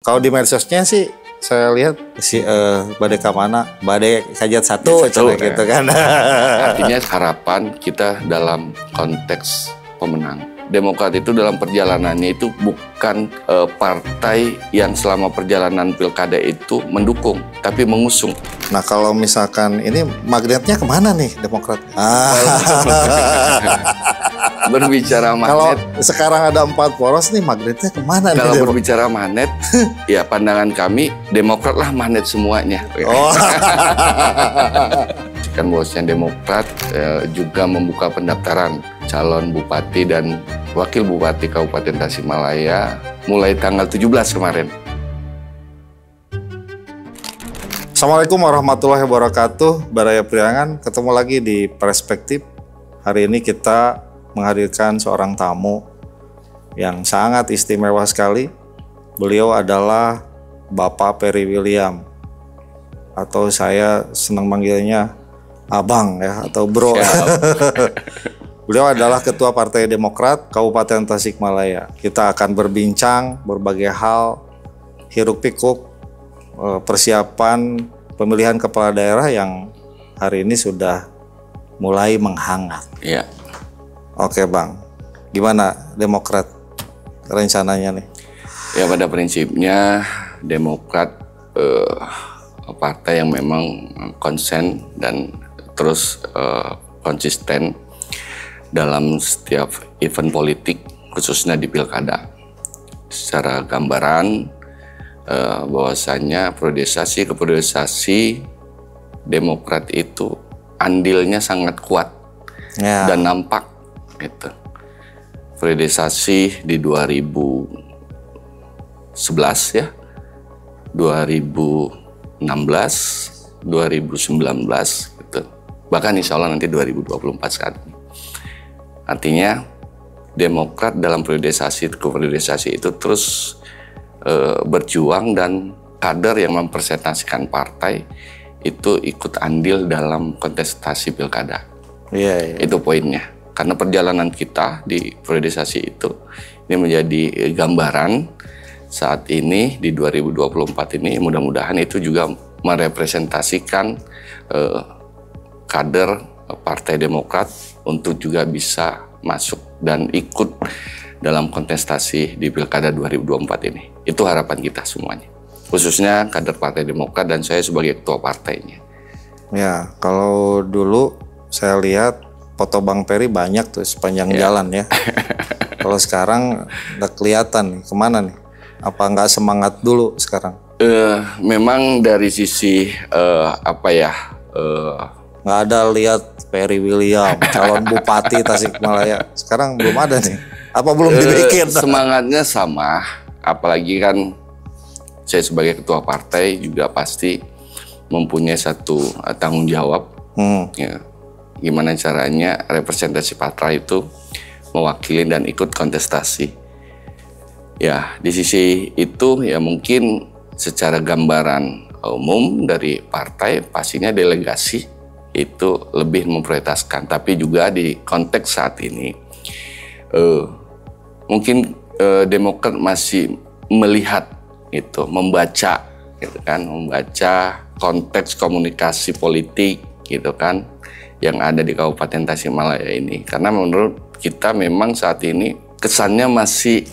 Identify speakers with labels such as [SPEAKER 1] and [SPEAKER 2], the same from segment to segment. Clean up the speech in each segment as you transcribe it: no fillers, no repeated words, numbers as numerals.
[SPEAKER 1] Kalau di medsosnya sih saya lihat si badai kamana, badai kajat satu, gitu kan.
[SPEAKER 2] Artinya harapan kita dalam konteks pemenang. Demokrat itu dalam perjalanannya itu bukan partai yang selama perjalanan pilkada itu mendukung, tapi mengusung.
[SPEAKER 1] Nah kalau misalkan ini magnetnya kemana nih Demokrat?
[SPEAKER 2] Berbicara magnet.
[SPEAKER 1] Kalau sekarang ada 4 poros nih magnetnya kemana nih?
[SPEAKER 2] Kalau berbicara magnet, ya pandangan kami Demokrat lah magnet semuanya.
[SPEAKER 1] Oh.
[SPEAKER 2] Kan bosnya Demokrat juga membuka pendaftaran calon bupati dan wakil bupati Kabupaten Tasikmalaya mulai tanggal 17 kemarin.
[SPEAKER 1] Assalamualaikum warahmatullahi wabarakatuh. Baraya Priangan, ketemu lagi di Perspektif. Hari ini kita menghadirkan seorang tamu yang sangat istimewa sekali. Beliau adalah Bapak Perry William, atau saya senang manggilnya Abang ya, atau Bro. Beliau adalah Ketua Partai Demokrat Kabupaten Tasikmalaya. Kita akan berbincang berbagai hal, hiruk pikuk persiapan pemilihan kepala daerah yang hari ini sudah mulai menghangat.
[SPEAKER 2] Iya.
[SPEAKER 1] Oke Bang, gimana Demokrat rencananya nih?
[SPEAKER 2] Ya pada prinsipnya Demokrat partai yang memang konsen dan terus konsisten dalam setiap event politik, khususnya di pilkada. Secara gambaran bahwasannya priorisasi Demokrat itu andilnya sangat kuat dan nampak gitu. Priorisasi di 2011 ya, 2016, 2019 gitu. Bahkan insya Allah nanti 2024 saat ini. Artinya Demokrat dalam priorisasi itu terus berjuang dan kader yang mempresentasikan partai itu ikut andil dalam kontestasi pilkada. Iya. Itu poinnya. Karena perjalanan kita di priorisasi itu ini menjadi gambaran saat ini di 2024 ini mudah-mudahan itu juga merepresentasikan kader Partai Demokrat untuk juga bisa masuk dan ikut dalam kontestasi di Pilkada 2024 ini. Itu harapan kita semuanya. Khususnya kader Partai Demokrat dan saya sebagai ketua partainya. Ya, kalau dulu saya lihat foto Bang Perry banyak tuh sepanjang jalan ya. Kalau sekarang nggak kelihatan nih, kemana nih? Apa nggak semangat dulu sekarang? Memang dari sisi
[SPEAKER 1] nggak ada lihat Perry William calon bupati Tasikmalaya. Sekarang belum ada nih. Apa belum dibikin?
[SPEAKER 2] Semangatnya sama, apalagi kan saya sebagai ketua partai juga pasti mempunyai satu tanggung jawab. Ya, gimana caranya representasi partai itu mewakili dan ikut kontestasi. Ya, di sisi itu ya mungkin secara gambaran umum dari partai pastinya delegasi itu lebih memprioritaskan, tapi juga di konteks saat ini mungkin Demokrat masih melihat itu, membaca gitu kan, membaca konteks komunikasi politik gitu kan yang ada di Kabupaten Tasikmalaya ini. Karena menurut kita memang saat ini kesannya masih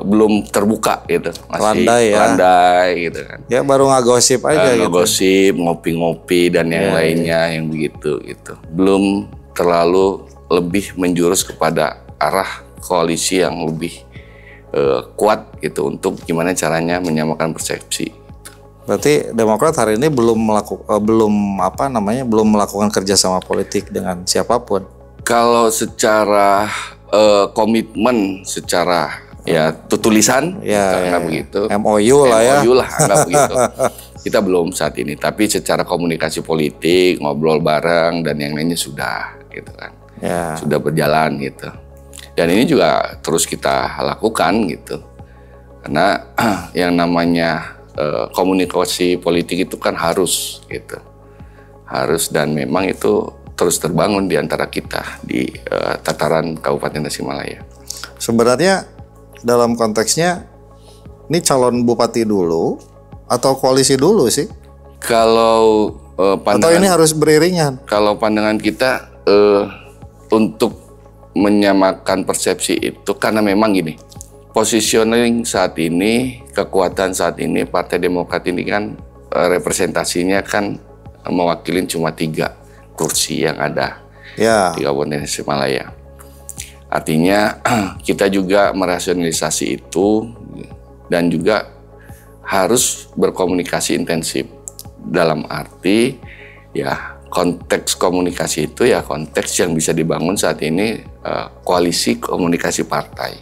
[SPEAKER 2] belum terbuka gitu, masih landai gitu kan.
[SPEAKER 1] Ya baru ngagosip aja gitu.
[SPEAKER 2] Ngagosip, ngopi-ngopi dan yang lainnya yang begitu gitu. Belum terlalu lebih menjurus kepada arah koalisi yang lebih kuat gitu untuk gimana caranya menyamakan persepsi.
[SPEAKER 1] Berarti Demokrat hari ini belum melakukan kerjasama politik dengan siapapun.
[SPEAKER 2] Kalau secara komitmen, secara tulisan, anggap begitu.
[SPEAKER 1] MOU lah ya.
[SPEAKER 2] MOU lah, anggap begitu. Kita belum saat ini, tapi secara komunikasi politik, ngobrol bareng dan yang lainnya sudah, gitu kan. Sudah berjalan gitu. Dan ini juga terus kita lakukan gitu. Karena yang namanya komunikasi politik itu kan harus gitu. Harus dan memang itu terus terbangun di antara kita di tataran Kabupaten Tasikmalaya.
[SPEAKER 1] Sebenarnya dalam konteksnya Ini calon bupati dulu atau koalisi dulu sih?
[SPEAKER 2] Kalau
[SPEAKER 1] Atau ini harus beriringan?
[SPEAKER 2] Kalau pandangan kita untuk menyamakan persepsi itu karena memang gini, positioning saat ini, kekuatan saat ini Partai Demokrat ini kan representasinya kan mewakili cuma 3 kursi yang ada di Kabupaten Tasikmalaya. Artinya kita juga merasionalisasi itu dan juga harus berkomunikasi intensif. Dalam arti ya konteks komunikasi itu ya konteks yang bisa dibangun saat ini koalisi komunikasi partai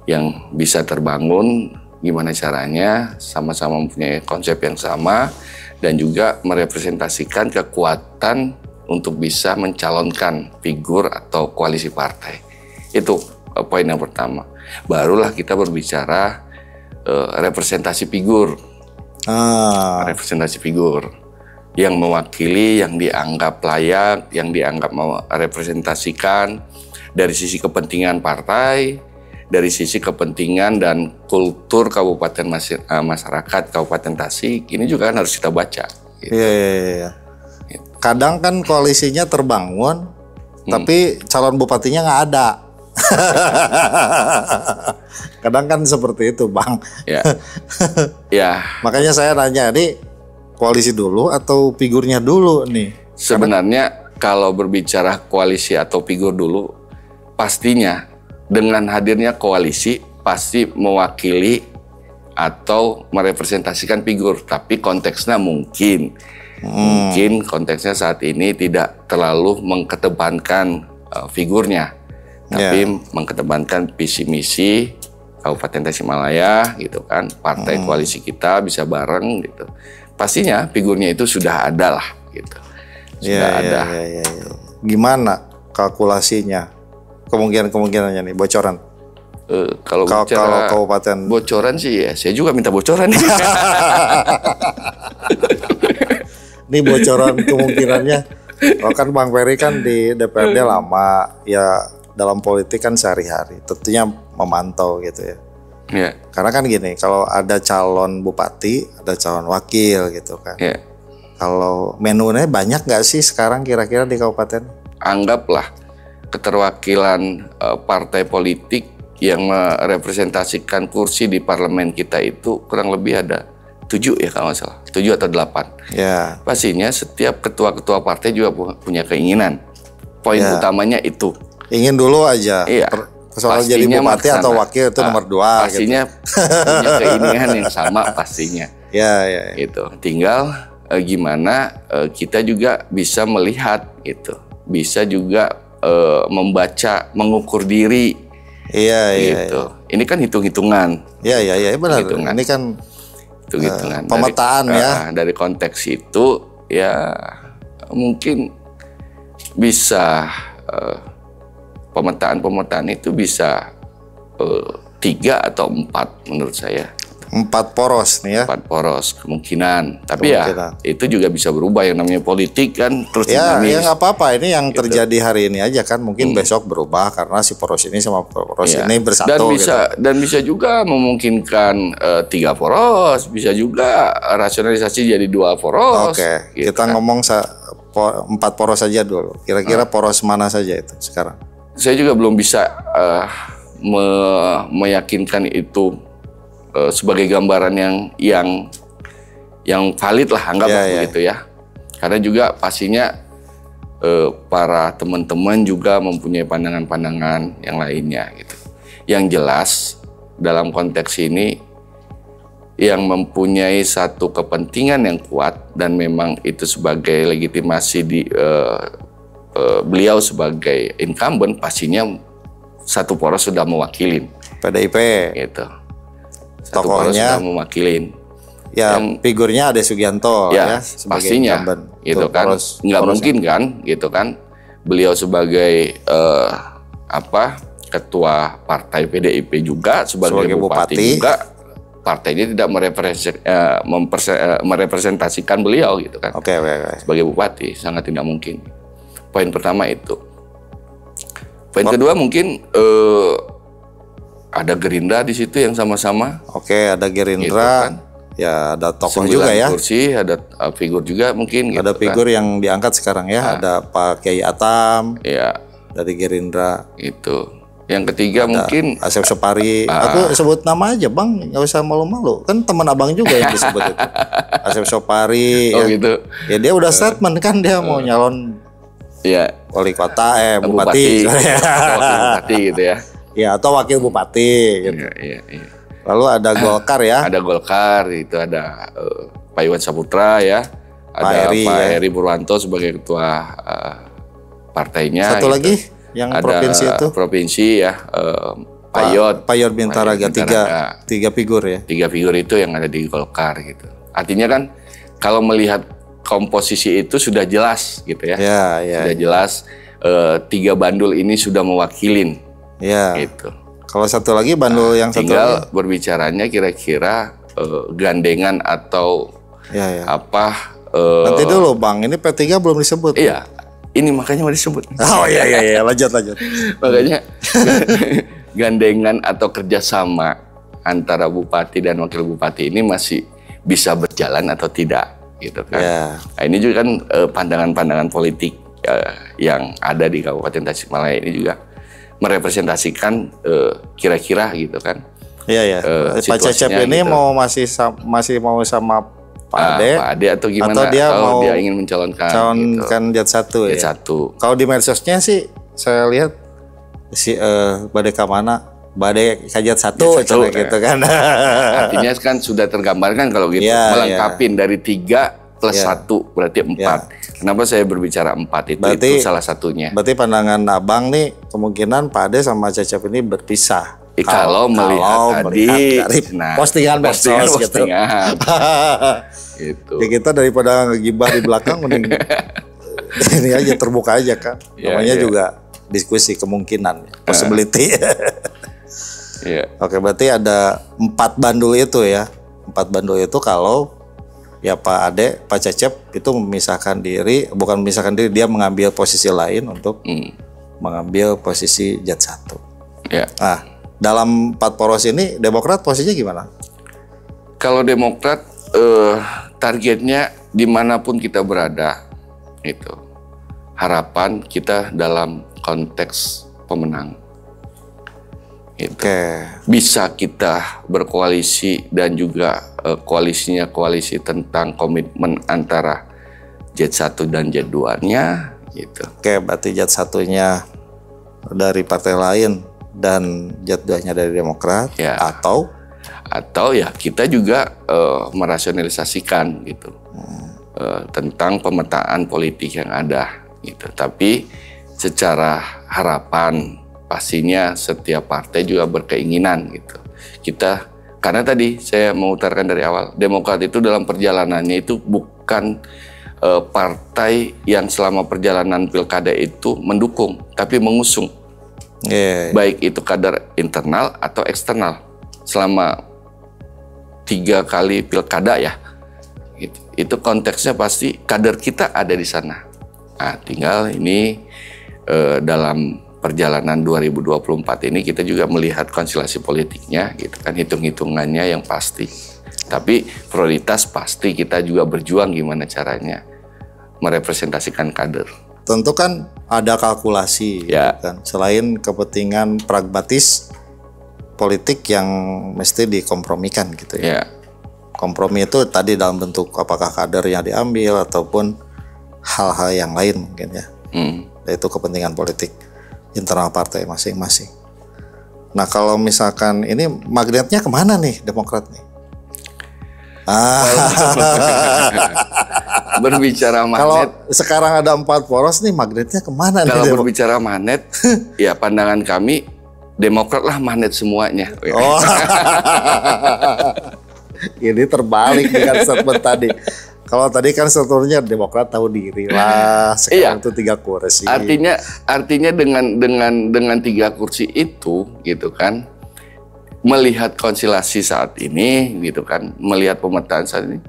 [SPEAKER 2] yang bisa terbangun gimana caranya sama-sama mempunyai konsep yang sama dan juga merepresentasikan kekuatan untuk bisa mencalonkan figur atau koalisi partai. Itu poin yang pertama. Barulah kita berbicara representasi figur. Representasi figur yang mewakili, yang dianggap layak, yang dianggap merepresentasikan dari sisi kepentingan partai, dari sisi kepentingan dan kultur kabupaten masyarakat Kabupaten Tasik. Ini juga kan harus kita baca. Gitu.
[SPEAKER 1] Iya. Kadang kan koalisinya terbangun, tapi calon bupatinya nggak ada. Kadang kan seperti itu, Bang.
[SPEAKER 2] Ya.
[SPEAKER 1] Makanya saya nanya, ini koalisi dulu atau figurnya dulu nih?
[SPEAKER 2] Sebenarnya kalau berbicara koalisi atau figur dulu, pastinya dengan hadirnya koalisi pasti mewakili atau merepresentasikan figur, tapi konteksnya mungkin konteksnya saat ini tidak terlalu mengkedepankan figurnya, tapi mengkedepankan visi misi Kabupaten Tasikmalaya gitu kan, partai koalisi kita bisa bareng gitu. Pastinya figurnya itu sudah ada lah gitu. Sudah ada.
[SPEAKER 1] Gimana kalkulasinya? Kemungkinannya nih, bocoran.
[SPEAKER 2] Kalau
[SPEAKER 1] kabupaten
[SPEAKER 2] bocoran sih ya, saya juga minta bocoran.
[SPEAKER 1] Ini bocoran kemungkinannya. Kalau kan Bang Ferry kan di DPRD lama, ya dalam politik kan sehari-hari, tentunya memantau gitu ya. Karena kan gini, kalau ada calon bupati, ada calon wakil gitu kan. Kalau menunya banyak nggak sih sekarang kira-kira di kabupaten?
[SPEAKER 2] Anggaplah keterwakilan partai politik yang merepresentasikan kursi di parlemen kita itu kurang lebih ada 7 ya kalau nggak salah, 7 atau 8. Pastinya setiap ketua-ketua partai juga punya keinginan. Poin utamanya itu.
[SPEAKER 1] Ingin dulu aja. Soal jadi bupati atau wakil itu nomor 2.
[SPEAKER 2] Pastinya punya keinginan yang sama pastinya. Gitu. Tinggal gimana kita juga bisa melihat gitu, bisa juga membaca, mengukur diri. Gitu. Ini kan hitung-hitungan.
[SPEAKER 1] Benar. Hitungan. Ini kan hitung-hitungan. Pemetaan
[SPEAKER 2] dari konteks itu ya mungkin bisa pemetaan itu bisa 3 atau 4 menurut saya.
[SPEAKER 1] 4 poros nih ya.
[SPEAKER 2] 4 poros kemungkinan. Tapi ya itu juga bisa berubah, yang namanya politik kan terus dinamis.
[SPEAKER 1] Ya nggak apa-apa, ini yang terjadi hari ini aja kan, mungkin besok berubah karena si poros ini sama poros ini bersatu.
[SPEAKER 2] Dan bisa juga memungkinkan 3 poros, bisa juga rasionalisasi jadi 2 poros.
[SPEAKER 1] Gitu kita ngomong 4 poros saja dulu. Kira-kira poros mana saja itu sekarang?
[SPEAKER 2] Saya juga belum bisa meyakinkan itu sebagai gambaran yang valid lah, anggaplah begitu ya. Karena juga pastinya para teman-teman juga mempunyai pandangan-pandangan yang lainnya gitu. Yang jelas dalam konteks ini yang mempunyai satu kepentingan yang kuat dan memang itu sebagai legitimasi di beliau sebagai incumbent, pastinya satu poros sudah mewakilin
[SPEAKER 1] PDIP
[SPEAKER 2] gitu. Satu poros sudah mewakilin.
[SPEAKER 1] Figurnya Ade Sugianto sebagai
[SPEAKER 2] pastinya
[SPEAKER 1] incumbent.
[SPEAKER 2] Gitu kan. Nggak mungkin kan gitu kan. Beliau sebagai ketua partai PDIP juga sebagai bupati juga, partainya tidak merepresentasikan beliau gitu kan. Sebagai bupati sangat tidak mungkin. Poin pertama itu. Poin kedua mungkin ada Gerindra di situ yang sama-sama.
[SPEAKER 1] Oke, ada Gerindra.
[SPEAKER 2] Gitu kan.
[SPEAKER 1] Ya, ada tokoh
[SPEAKER 2] 9
[SPEAKER 1] juga ya.
[SPEAKER 2] kursi, ada figur juga mungkin.
[SPEAKER 1] Ada
[SPEAKER 2] gitu
[SPEAKER 1] figur
[SPEAKER 2] kan.
[SPEAKER 1] yang diangkat sekarang ya. Ada Pak Kiai Atam.
[SPEAKER 2] Ya.
[SPEAKER 1] Dari Gerindra.
[SPEAKER 2] Itu. Yang ketiga mungkin
[SPEAKER 1] Asep Separi. Aku sebut nama aja Bang, nggak usah malu-malu. Kan teman abang juga yang disebut itu. Asep Separi.
[SPEAKER 2] Oh
[SPEAKER 1] ya.
[SPEAKER 2] gitu.
[SPEAKER 1] Ya dia udah statement kan dia mau nyalon
[SPEAKER 2] Ya.
[SPEAKER 1] wali kota, bupati.
[SPEAKER 2] Bupati gitu ya.
[SPEAKER 1] Ya atau wakil bupati. Gitu.
[SPEAKER 2] Iya.
[SPEAKER 1] Lalu ada Golkar ya.
[SPEAKER 2] Ada Golkar, itu ada Pak Iwan Saputra ya. Ada Pak Heri Purwanto sebagai ketua partainya.
[SPEAKER 1] Satu
[SPEAKER 2] gitu.
[SPEAKER 1] lagi yang
[SPEAKER 2] ada
[SPEAKER 1] provinsi itu.
[SPEAKER 2] Provinsi ya, Pak Yot
[SPEAKER 1] Bintara, tiga figur ya.
[SPEAKER 2] 3 figur itu yang ada di Golkar gitu. Artinya kan kalau melihat komposisi itu sudah jelas gitu ya. Sudah jelas 3 bandul ini sudah mewakilin.
[SPEAKER 1] Ya.
[SPEAKER 2] Gitu.
[SPEAKER 1] Kalau satu lagi bandul yang satu
[SPEAKER 2] tinggal
[SPEAKER 1] lagi.
[SPEAKER 2] berbicaranya kira-kira gandengan atau apa.
[SPEAKER 1] Nanti dulu Bang, ini P3 belum disebut.
[SPEAKER 2] Iya. Ini makanya mau disebut.
[SPEAKER 1] Oh iya, lanjut.
[SPEAKER 2] Makanya gandengan atau kerjasama antara bupati dan wakil bupati ini masih bisa berjalan atau tidak, gitu kan? Nah, ini juga kan pandangan-pandangan politik yang ada di Kabupaten Tasikmalaya ini juga merepresentasikan kira-kira gitu kan?
[SPEAKER 1] Iya. Pak Cecep ini gitu. masih mau sama Pak
[SPEAKER 2] Ade atau gimana?
[SPEAKER 1] Atau dia
[SPEAKER 2] ingin mencalonkan
[SPEAKER 1] Jat 1 ya.
[SPEAKER 2] Jat 1.
[SPEAKER 1] Kalau di medsosnya sih saya lihat si Badai Kamana, Badai Kajat 1 gitu kan.
[SPEAKER 2] Artinya kan sudah tergambarkan kalau gitu melengkapin dari 3 plus 1 berarti 4. Kenapa saya berbicara 4 itu salah satunya.
[SPEAKER 1] Berarti pandangan Abang nih kemungkinan Pak Ade sama Cecep ini berpisah.
[SPEAKER 2] Kalau melihat tadi
[SPEAKER 1] postingan medsos gitu.
[SPEAKER 2] Gitu.
[SPEAKER 1] Ya kita daripada ngegibah di belakang mending ini aja terbuka aja kan. Namanya juga diskusi kemungkinan, possibility. Oke, berarti ada 4 bandul itu ya. 4 bandul itu kalau ya Pak Ade, Pak Cecep itu bukan memisahkan diri, dia mengambil posisi lain untuk mengambil posisi Jat 1. Nah, dalam 4 poros ini Demokrat posisinya gimana?
[SPEAKER 2] Kalau Demokrat targetnya dimanapun kita berada itu harapan kita dalam konteks pemenang itu. Bisa kita berkoalisi dan juga koalisinya koalisi tentang komitmen antara Jat 1 dan Jat 2-nya gitu.
[SPEAKER 1] Berarti Jat 1-nya dari partai lain dan Jat 2-nya dari Demokrat atau ya kita juga merasionalisasikan gitu tentang pemetaan politik yang ada gitu. Tapi secara harapan pastinya setiap partai juga berkeinginan gitu. Karena tadi saya mengutarakan dari awal, Demokrat itu dalam perjalanannya itu bukan partai yang selama perjalanan pilkada itu mendukung, tapi mengusung. Baik itu kader internal atau eksternal. Selama 3 kali pilkada ya, itu konteksnya pasti kader kita ada di sana. Nah, tinggal ini dalam perjalanan 2024 ini kita juga melihat konstelasi politiknya, gitu kan, hitung-hitungannya yang pasti. Tapi prioritas pasti kita juga berjuang gimana caranya merepresentasikan kader. Tentu kan ada kalkulasi, kan. Selain kepentingan pragmatis politik yang mesti dikompromikan gitu ya. Kompromi itu tadi dalam bentuk apakah kader yang diambil ataupun hal-hal yang lain mungkin ya. Yaitu kepentingan politik internal partai masing-masing. Nah kalau misalkan ini magnetnya kemana nih Demokrat nih?
[SPEAKER 2] Berbicara magnet.
[SPEAKER 1] Kalau sekarang ada 4 poros nih magnetnya kemana nih?
[SPEAKER 2] Kalau berbicara magnet, ya pandangan kami Demokrat lah magnet semuanya.
[SPEAKER 1] Ini terbalik dengan statement tadi. Kalau tadi kan sebetulnya Demokrat tahu diri lah, sekarang itu 3 kursi.
[SPEAKER 2] Artinya dengan 3 kursi itu, gitu kan, melihat konstelasi saat ini, gitu kan, melihat pemetaan saat ini,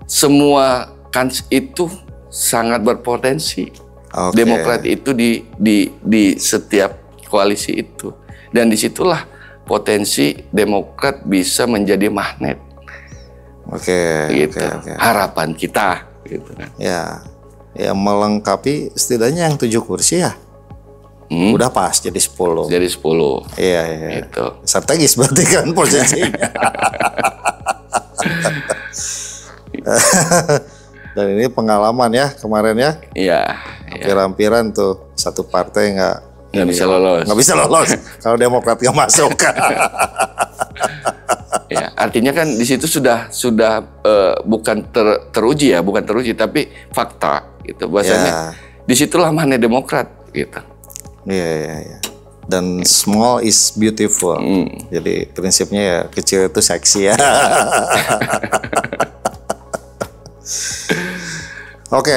[SPEAKER 2] semua kans itu sangat berpotensi. Demokrat itu di setiap koalisi itu, dan disitulah potensi Demokrat bisa menjadi magnet.
[SPEAKER 1] Oke,
[SPEAKER 2] Gitu.
[SPEAKER 1] oke.
[SPEAKER 2] Harapan kita, gitu kan.
[SPEAKER 1] Ya, ya melengkapi setidaknya yang 7 kursi ya. Udah pas jadi 10.
[SPEAKER 2] Jadi 10.
[SPEAKER 1] Iya, iya.
[SPEAKER 2] Gitu.
[SPEAKER 1] Strategis berarti kan posisinya. Dan ini pengalaman ya kemarin ya.
[SPEAKER 2] Iya.
[SPEAKER 1] Hampir-hampiran tuh satu partai
[SPEAKER 2] Nggak bisa lolos.
[SPEAKER 1] Nggak bisa lolos kalau Demokrat nggak masuk.
[SPEAKER 2] Ya, artinya kan di situ sudah bukan teruji ya, bukan teruji tapi fakta gitu. Bahasanya disitulah magnet Demokrat gitu.
[SPEAKER 1] Iya, iya, iya. Dan small is beautiful. Jadi prinsipnya ya kecil itu seksi ya. Oke,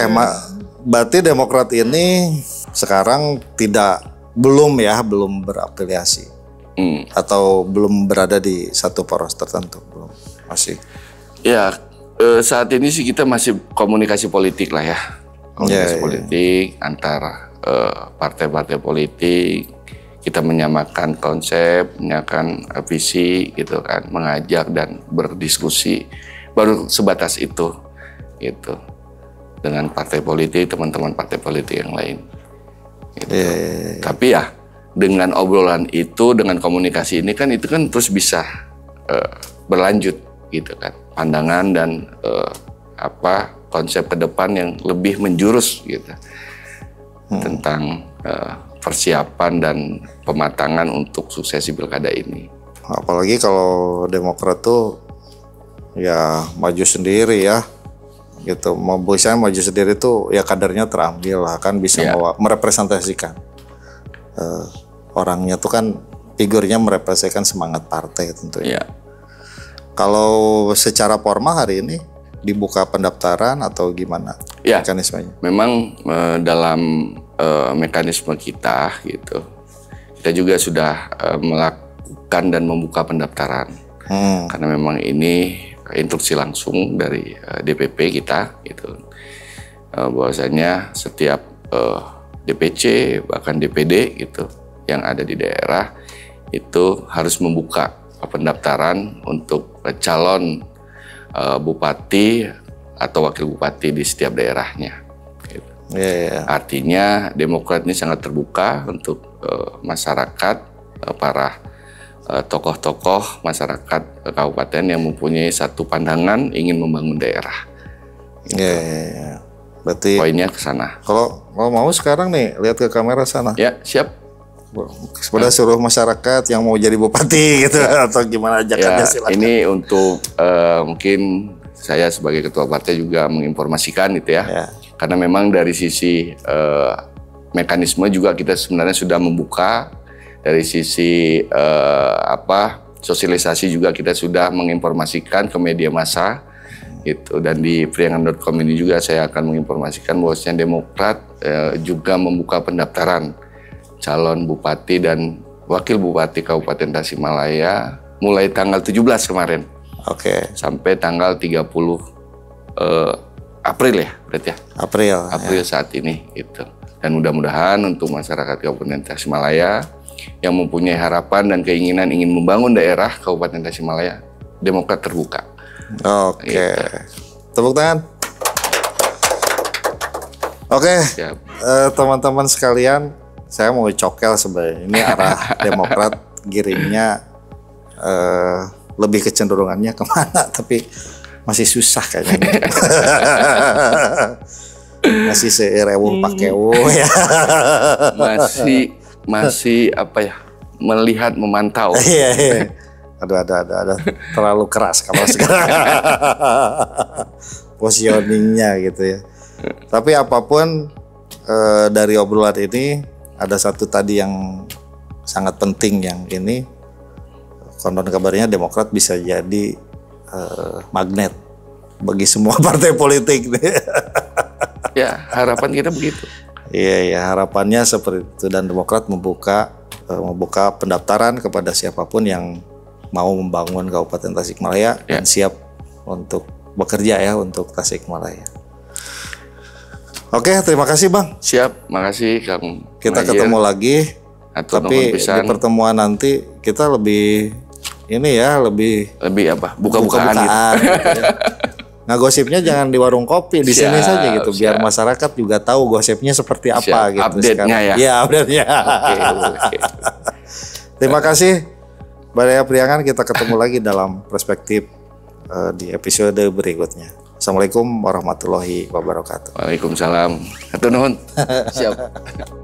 [SPEAKER 1] berarti Demokrat ini sekarang belum berafiliasi atau belum berada di satu poros tertentu, belum, masih.
[SPEAKER 2] Ya, saat ini sih kita masih komunikasi politik lah ya, komunikasi politik antara partai-partai politik. Kita menyamakan konsep, menyamakan visi, gitu kan, mengajak dan berdiskusi, baru sebatas itu, gitu. Dengan partai politik, teman-teman partai politik yang lain. Gitu. Tapi ya dengan obrolan itu, dengan komunikasi ini kan itu kan terus bisa berlanjut, gitu kan, pandangan dan konsep ke depan yang lebih menjurus, gitu, tentang persiapan dan pematangan untuk suksesi pilkada ini.
[SPEAKER 1] Apalagi kalau Demokrat tuh ya maju sendiri ya, gitu. Misalnya maju sendiri tuh ya kadernya terambil lah, kan bisa merepresentasikan orangnya tuh kan, figurnya merepresentasikan semangat partai tentunya. Kalau secara formal hari ini dibuka pendaftaran atau gimana mekanismenya?
[SPEAKER 2] Memang dalam mekanisme kita gitu, kita juga sudah melakukan dan membuka pendaftaran karena memang ini instruksi langsung dari DPP kita gitu, bahwasanya setiap DPC bahkan DPD gitu yang ada di daerah itu harus membuka pendaftaran untuk calon bupati atau wakil bupati di setiap daerahnya. Gitu. Artinya Demokrat ini sangat terbuka untuk masyarakat, para tokoh-tokoh masyarakat kabupaten yang mempunyai satu pandangan ingin membangun daerah. Gitu.
[SPEAKER 1] Berarti
[SPEAKER 2] poinnya ke sana.
[SPEAKER 1] Kalau mau sekarang nih lihat ke kamera sana.
[SPEAKER 2] Ya, siap.
[SPEAKER 1] Kepada seluruh masyarakat yang mau jadi bupati gitu atau gimana ajakannya silakan.
[SPEAKER 2] Ini untuk mungkin saya sebagai ketua partai juga menginformasikan gitu ya. Karena memang dari sisi mekanisme juga kita sebenarnya sudah membuka, dari sisi sosialisasi juga kita sudah menginformasikan ke media massa gitu, dan di priangan.com ini juga saya akan menginformasikan bahwasanya Demokrat juga membuka pendaftaran calon bupati dan wakil bupati Kabupaten Tasikmalaya mulai tanggal 17 kemarin. Sampai tanggal 30 April ya, berarti ya. April saat ini gitu. Dan mudah-mudahan untuk masyarakat Kabupaten Tasikmalaya yang mempunyai harapan dan keinginan ingin membangun daerah Kabupaten Tasikmalaya, Demokrat terbuka. Gitu.
[SPEAKER 1] Tepuk tangan. Teman-teman sekalian, saya mau cokel sebenarnya. Ini arah Demokrat giringnya lebih kecenderungannya kemana, tapi masih susah kayaknya. Masih seirewung pakewo ya.
[SPEAKER 2] Masih melihat, memantau.
[SPEAKER 1] Ada terlalu keras kalau sekarang positioningnya gitu ya. Tapi apapun dari obrolan ini ada satu tadi yang sangat penting, yang ini konon kabarnya Demokrat bisa jadi magnet bagi semua partai politik.
[SPEAKER 2] Ya, harapan kita begitu.
[SPEAKER 1] Iya, harapannya seperti itu, dan Demokrat membuka pendaftaran kepada siapapun yang mau membangun Kabupaten Tasikmalaya dan siap untuk bekerja ya untuk Tasikmalaya. Oke, terima kasih Bang.
[SPEAKER 2] Siap, makasih Kang.
[SPEAKER 1] Kita ketemu lagi Tapi di pertemuan nanti kita lebih ini ya, lebih
[SPEAKER 2] apa? Buka-bukaan gitu.
[SPEAKER 1] Gitu ya. Nah, gosipnya jangan di warung kopi, di sini saja gitu, biar masyarakat juga tahu gosipnya seperti apa gitu.
[SPEAKER 2] Update-nya ya.
[SPEAKER 1] Iya, update-nya.
[SPEAKER 2] Oke.
[SPEAKER 1] Terima kasih Baraya Priangan, kita ketemu lagi dalam perspektif di episode berikutnya. Assalamualaikum warahmatullahi wabarakatuh.
[SPEAKER 2] Waalaikumsalam. Hatur nuhun. Siap.